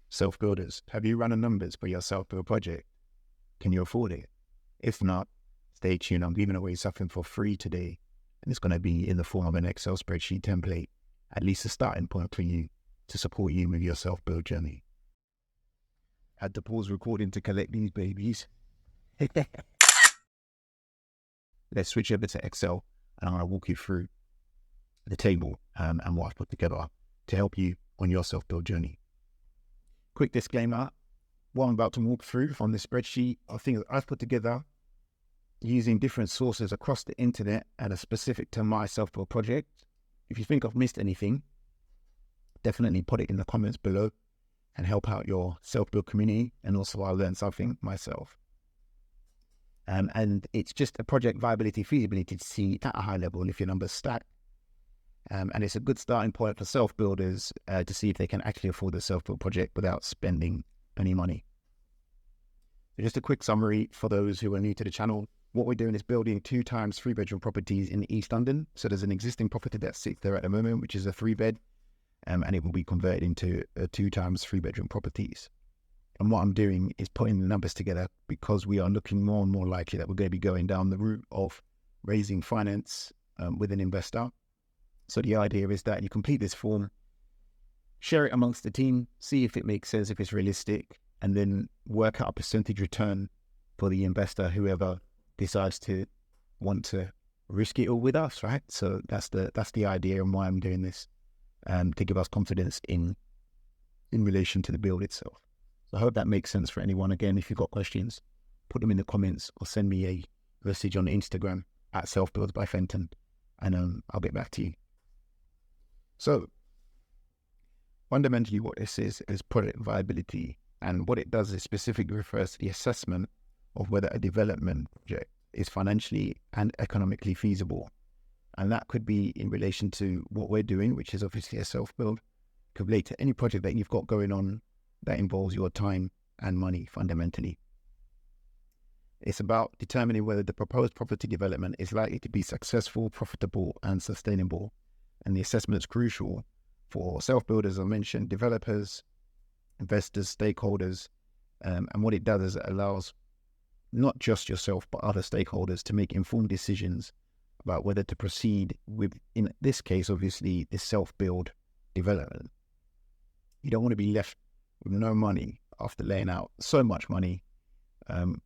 Self-builders, have you run the numbers for your self-build project? Can you afford it? If not, stay tuned. I'm giving away something for free today, and it's going to be in the form of an Excel spreadsheet template, at least a starting point for you to support you with your self-build journey. Had to pause recording to collect these babies. Let's switch over to Excel, and I'm going to walk you through the table and what I've put together to help you on your self-build journey. Quick disclaimer, what I'm about to walk through on this spreadsheet are things that I've put together using different sources across the internet and are specific to my self-build project. If you think I've missed anything, definitely put it in the comments below and help out your self-build community, and also I'll learn something myself. And it's just a project viability, feasibility to see at a high level if your numbers stack. And it's a good starting point for self-builders to see if they can actually afford a self-build project without spending any money. So just a quick summary for those who are new to the channel. What we're doing is building 2 times 3-bedroom properties in East London. So there's an existing property that sits there at the moment, which is a 3-bed, and it will be converted into 2 times 3-bedroom properties. And what I'm doing is putting the numbers together because we are looking more and more likely that we're going to be going down the route of raising finance with an investor. So the idea is that you complete this form, share it amongst the team, see if it makes sense, if it's realistic, and then work out a percentage return for the investor, whoever decides to want to risk it all with us, right? So that's the idea and why I'm doing this, to give us confidence in relation to the build itself. So I hope that makes sense for anyone. Again, if you've got questions, put them in the comments or send me a message on Instagram at selfbuilds by Fenton, and I'll get back to you. So fundamentally what this is project viability, and what it does is specifically refers to the assessment of whether a development project is financially and economically feasible. And that could be in relation to what we're doing, which is obviously a self-build. Could relate to any project that you've got going on that involves your time and money fundamentally. It's about determining whether the proposed property development is likely to be successful, profitable, and sustainable. And the assessment is crucial for self-builders, I mentioned, developers, investors, stakeholders. And what it does is it allows not just yourself, but other stakeholders to make informed decisions about whether to proceed with, in this case, obviously, this self-build development. You don't want to be left with no money after laying out so much money,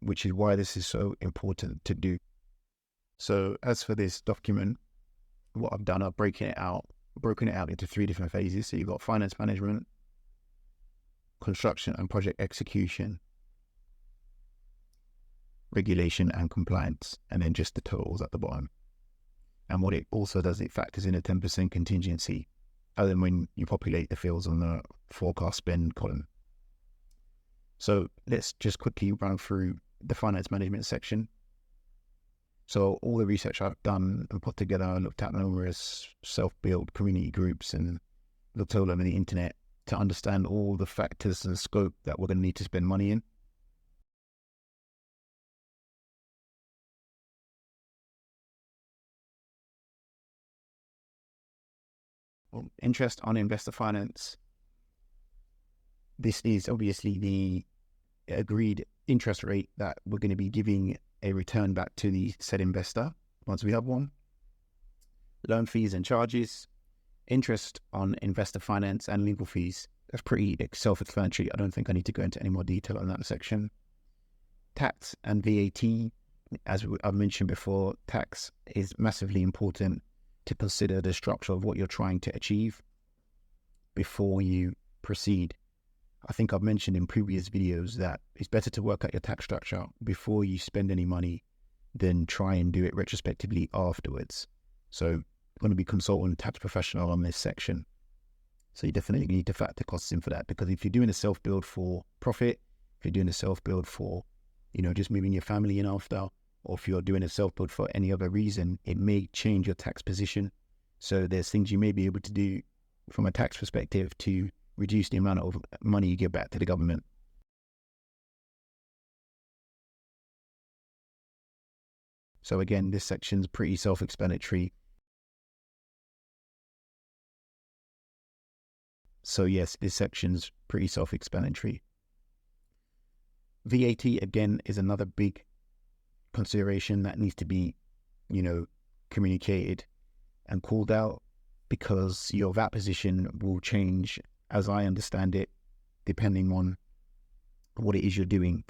which is why this is so important to do. So as for this document, what I've done, I've broken it out into 3 different phases. So you've got finance management, construction and project execution, regulation and compliance, and then just the totals at the bottom. And what it also does, it factors in a 10% contingency, other than when you populate the fields on the forecast spend column. So let's just quickly run through the finance management section. So all the research I've done and put together, I looked at numerous self-build community groups and looked all over the internet to understand all the factors and scope that we're going to need to spend money in. Well, interest on investor finance. This is obviously the agreed interest rate that we're going to be giving a return back to the said investor once we have one. Loan fees and charges, interest on investor finance and legal fees. That's pretty self-explanatory. I don't think I need to go into any more detail on that section. Tax and VAT, as I've mentioned before, tax is massively important to consider the structure of what you're trying to achieve before you proceed. I think I've mentioned in previous videos that it's better to work out your tax structure before you spend any money than try and do it retrospectively afterwards. So I'm going to be consulting a tax professional on this section. So you definitely need to factor costs in for that, because if you're doing a self-build for profit, if you're doing a self-build for, just moving your family in after, or if you're doing a self-build for any other reason, it may change your tax position. So there's things you may be able to do from a tax perspective to reduce the amount of money you give back to the government. So again, this section's pretty self-explanatory. So yes, this section's pretty self-explanatory. VAT, again, is another big consideration that needs to be, communicated and called out, because your VAT position will change, as I understand it, depending on what it is you're doing.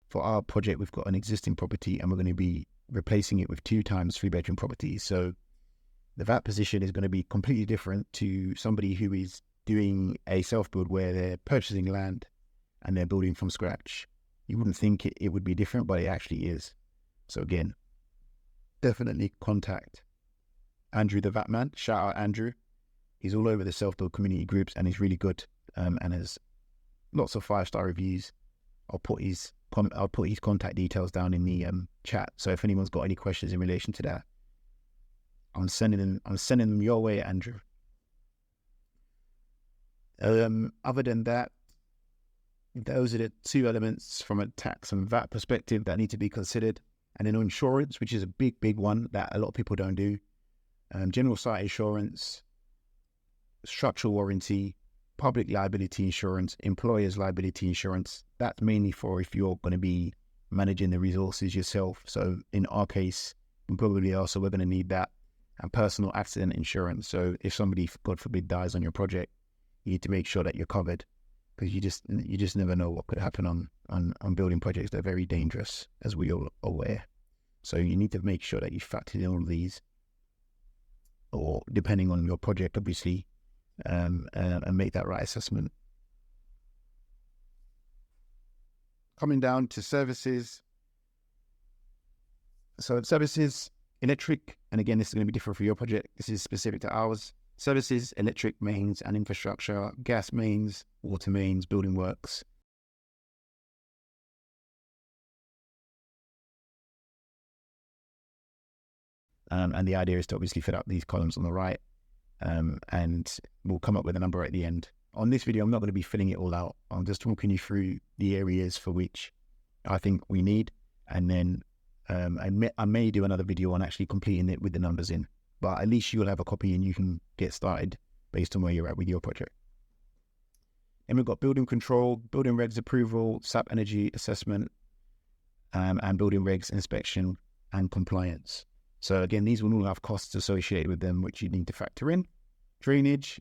For our project, we've got an existing property and we're going to be replacing it with 2 times 3-bedroom properties. So the VAT position is going to be completely different to somebody who is doing a self-build where they're purchasing land and they're building from scratch. You wouldn't think it would be different, but it actually is. So again, definitely contact Andrew, the VAT man. Shout out Andrew. He's all over the self-build community groups and he's really good, and has lots of 5-star reviews. I'll put his contact details down in the chat. So if anyone's got any questions in relation to that, I'm sending them your way, Andrew. Other than that, those are the 2 elements from a tax and VAT perspective that need to be considered. And then insurance, which is a big one that a lot of people don't do. General site insurance, structural warranty, public liability insurance, employer's liability insurance. That's mainly for if you're going to be managing the resources yourself. So in our case, we're going to need that. And personal accident insurance. So if somebody, God forbid, dies on your project, you need to make sure that you're covered, because you just never know what could happen on building projects. They're very dangerous, as we all are aware. So you need to make sure that you factor in all of these, or depending on your project, obviously, and make that right assessment. Coming down to services. So services, electric, and again, this is going to be different for your project. This is specific to ours. Services, electric mains and infrastructure, gas mains, water mains, building works. And the idea is to obviously fill up these columns on the right, and we'll come up with a number at the end. On this video, I'm not going to be filling it all out. I'm just talking you through the areas for which I think we need, and then I may do another video on actually completing it with the numbers in, but at least you'll have a copy and you can get started based on where you're at with your project. And we've got building control, building regs approval, SAP energy assessment, and building regs inspection and compliance. So again, these will all have costs associated with them, which you need to factor in. Drainage.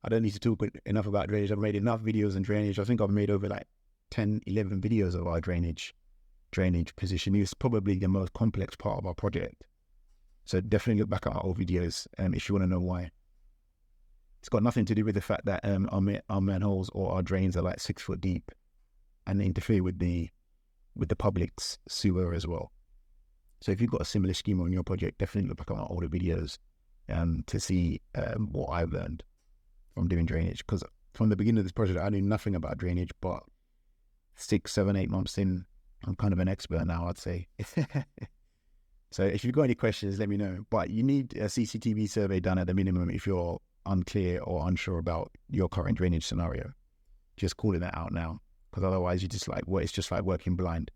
I don't need to talk enough about drainage. I've made enough videos on drainage. I think I've made over like 10, 11 videos of our drainage position. It's probably the most complex part of our project. So definitely look back at our old videos if you want to know why. It's got nothing to do with the fact that our manholes or our drains are like 6 foot deep and they interfere with the public's sewer as well. So if you've got a similar scheme on your project, definitely look back at our older videos to see what I've learned from doing drainage. Because from the beginning of this project, I knew nothing about drainage, but 6, 7, 8 months in, I'm kind of an expert now, I'd say. So if you've got any questions, let me know. But you need a CCTV survey done at the minimum if you're unclear or unsure about your current drainage scenario. Just calling that out now, because otherwise it's just like working blind.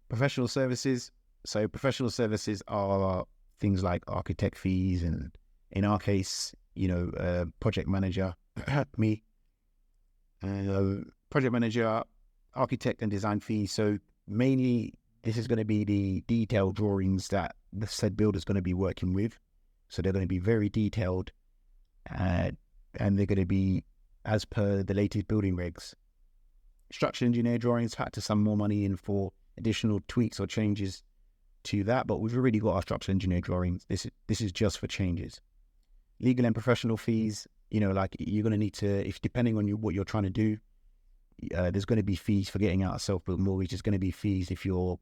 Professional services. So professional services are things like architect fees, and in our case, project manager, me, project manager, architect and design fees. So mainly this is going to be the detailed drawings that the said builder is going to be working with. So they're going to be very detailed, and they're going to be as per the latest building regs. Structural engineer drawings, factor some more money in for additional tweaks or changes to that, but we've already got our structural engineer drawings. This is just for changes. Legal and professional fees, like you're going to need to, if depending on what you're trying to do, there's going to be fees for getting out a self-built mortgage. There's going to be fees if you're,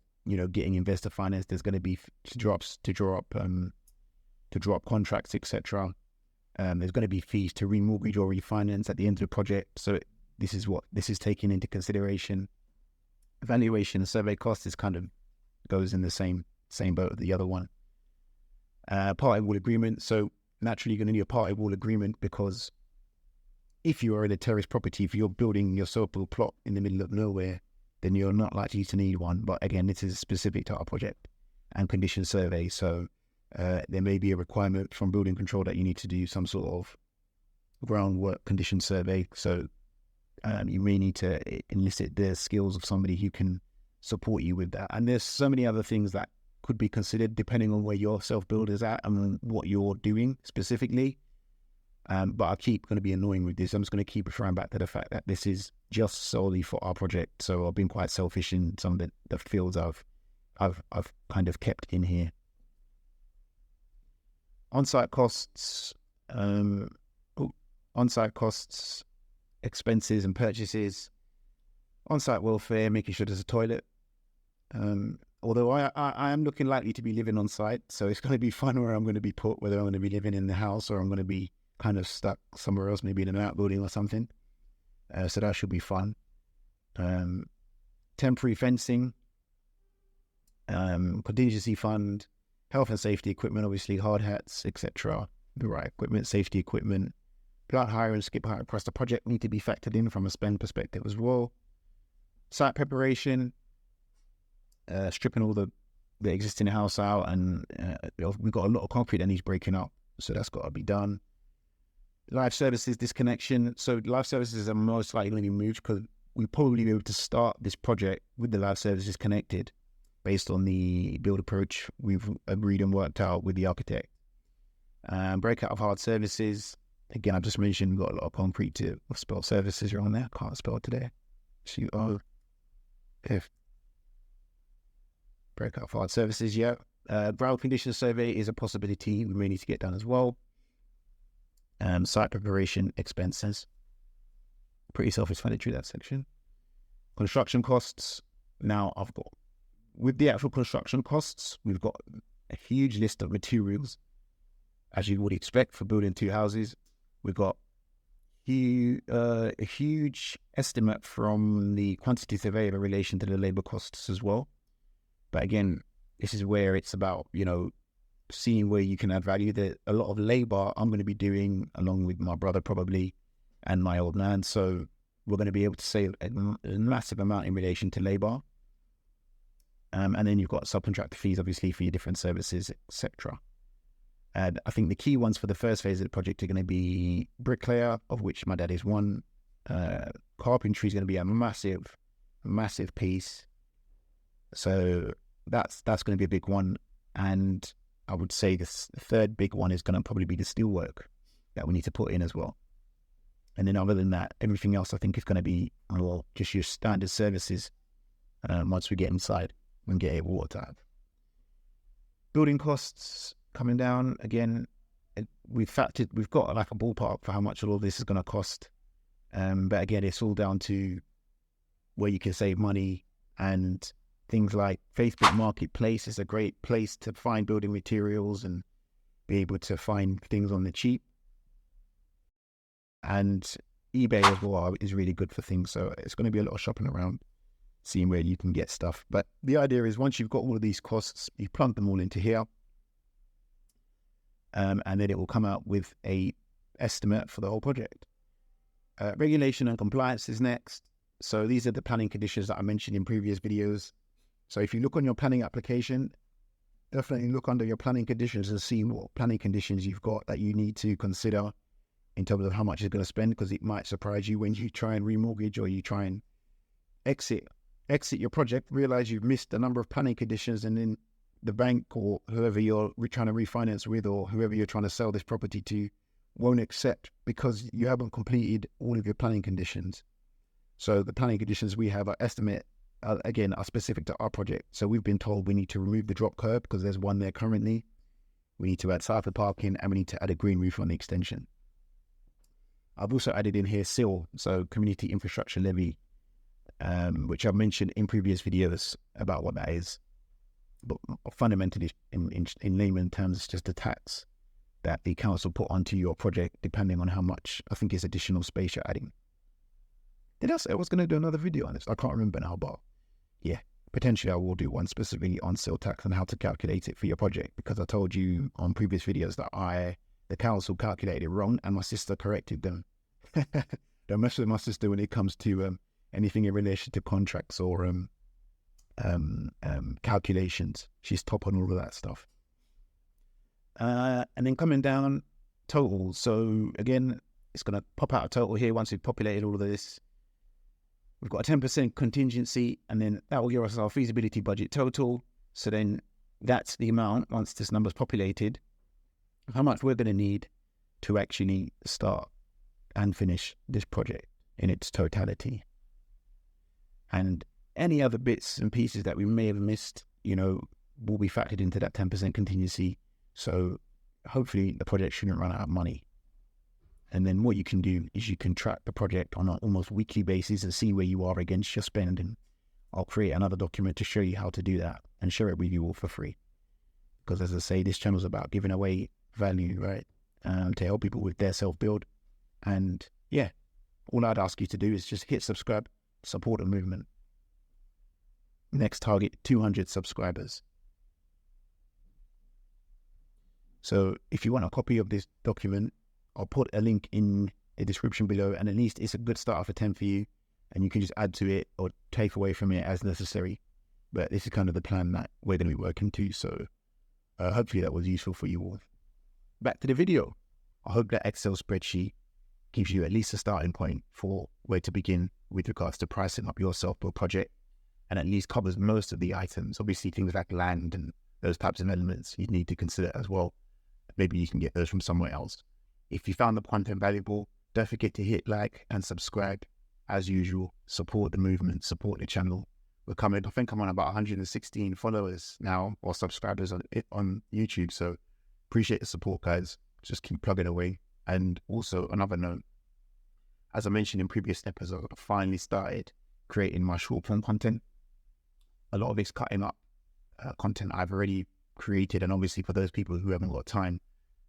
getting investor finance. There's going to be to draw up contracts, etc. There's going to be fees to remortgage or refinance at the end of the project. So this is taken into consideration. Evaluation and survey costs is kind of goes in the same boat as the other one. Party wall agreement. So naturally, you're going to need a party wall agreement, because if you are in a terrace property, if you're building your self-built plot in the middle of nowhere, then you're not likely to need one. But again, this is specific to our project. and condition survey. So there may be a requirement from building control that you need to do some sort of groundwork condition survey. So you may need to elicit the skills of somebody who can support you with that. And there's so many other things that could be considered depending on where your self-build is at and what you're doing specifically. But I keep going to be annoying with this. I'm just going to keep referring back to the fact that this is just solely for our project. So I've been quite selfish in some of the fields I've kind of kept in here. On-site costs, expenses and purchases, on-site welfare, making sure there's a toilet. Although I am looking likely to be living on site, so it's going to be fun where I'm going to be put, whether I'm going to be living in the house or I'm going to be kind of stuck somewhere else, maybe in an outbuilding or something. So that should be fun. Temporary fencing, contingency fund, health and safety equipment, obviously hard hats, etc. The right equipment, safety equipment, plant hire and skip hire across the project need to be factored in from a spend perspective as well. Site preparation, stripping all the existing house out, and we've got a lot of concrete that needs breaking up, so that's got to be done. Live services disconnection. So live services are most likely going to be moved because we'll probably be able to start this project with the live services connected based on the build approach we've agreed and worked out with the architect. Breakout of hard services. Again, I've just mentioned we've got a lot of concrete to spell services are on there. Can't spell today. If breakout of hard services, yeah. Ground condition survey is a possibility we may need to get done as well. Site preparation expenses. Pretty self-explanatory, that section. Construction costs. Now with the actual construction costs, we've got a huge list of materials, as you would expect for building two houses. We've got a huge estimate from the quantity surveyor in relation to the labour costs as well. But again, this is where it's about, seeing where you can add value. A lot of labour I'm going to be doing along with my brother probably and my old man. So we're going to be able to save a massive amount in relation to labour. And then you've got subcontractor fees, obviously, for your different services, etc. And I think the key ones for the first phase of the project are going to be bricklayer, of which my dad is one. Carpentry is going to be a massive piece. So that's going to be a big one. And I would say the third big one is going to probably be the steelwork that we need to put in as well. And then other than that, everything else I think is going to be just your standard services once we get inside and get it watertight. Building costs coming down again. We've got like a ballpark for how much all of this is going to cost. But again, it's all down to where you can save money, and things like Facebook Marketplace is a great place to find building materials and be able to find things on the cheap. And eBay as well is really good for things. So it's going to be a lot of shopping around, seeing where you can get stuff. But the idea is once you've got all of these costs, you plug them all into here. And then it will come out with a estimate for the whole project. Regulation and compliance is next. So these are the planning conditions that I mentioned in previous videos. So if you look on your planning application, definitely look under your planning conditions and see what planning conditions you've got that you need to consider in terms of how much you're going to spend, because it might surprise you when you try and remortgage or you try and exit your project, realize you've missed a number of planning conditions, and then the bank or whoever you're trying to refinance with or whoever you're trying to sell this property to won't accept because you haven't completed all of your planning conditions. So the planning conditions we have are specific to our project. So we've been told we need to remove the drop curb because there's one there currently. We need to add cycle parking, and we need to add a green roof on the extension. I've also added in here SIL, so Community Infrastructure Levy, which I've mentioned in previous videos about what that is. But fundamentally, in layman terms, it's just a tax that the council put onto your project depending on how much, I think, is additional space you're adding. Did I say I was going to do another video on this? I can't remember now, but yeah, potentially I will do one specifically on SIL tax and how to calculate it for your project, because I told you on previous videos that the council calculated it wrong and my sister corrected them. Don't mess with my sister when it comes to anything in relation to contracts or calculations. She's top on all of that stuff. And then coming down, total. So again, it's going to pop out a total here once we've populated all of this. We've got a 10% contingency, and then that will give us our feasibility budget total. So then that's the amount, once this number's populated, how much we're going to need to actually start and finish this project in its totality. And any other bits and pieces that we may have missed, will be factored into that 10% contingency. So hopefully the project shouldn't run out of money. And then what you can do is you can track the project on an almost weekly basis and see where you are against your spending. I'll create another document to show you how to do that and share it with you all for free. Because as I say, this channel is about giving away value, right? To help people with their self-build. And yeah, all I'd ask you to do is just hit subscribe, support the movement. Next target, 200 subscribers. So if you want a copy of this document, I'll put a link in the description below, and at least it's a good start for 10 for you, and you can just add to it or take away from it as necessary. But this is kind of the plan that we're going to be working to, so hopefully that was useful for you all. Back to the video. I hope that Excel spreadsheet gives you at least a starting point for where to begin with regards to pricing up your self-build project, and at least covers most of the items. Obviously things like land and those types of elements you need to consider as well. Maybe you can get those from somewhere else. If you found the content valuable, don't forget to hit like and subscribe. As usual, support the movement, support the channel. I think I'm on about 116 followers now, or subscribers on YouTube. So appreciate the support, guys. Just keep plugging away. And also another note, as I mentioned in previous episodes, I finally started creating my short form content. A lot of it's cutting up content I've already created. And obviously for those people who haven't got time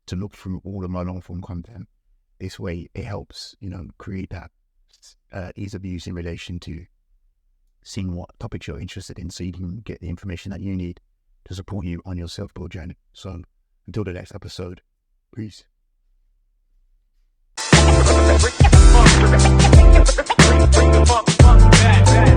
to look through all of my long form content, this way it helps, create that ease of use in relation to seeing what topics you're interested in, so you can get the information that you need to support you on your self-build journey. So until the next episode, peace. Bring the funk back.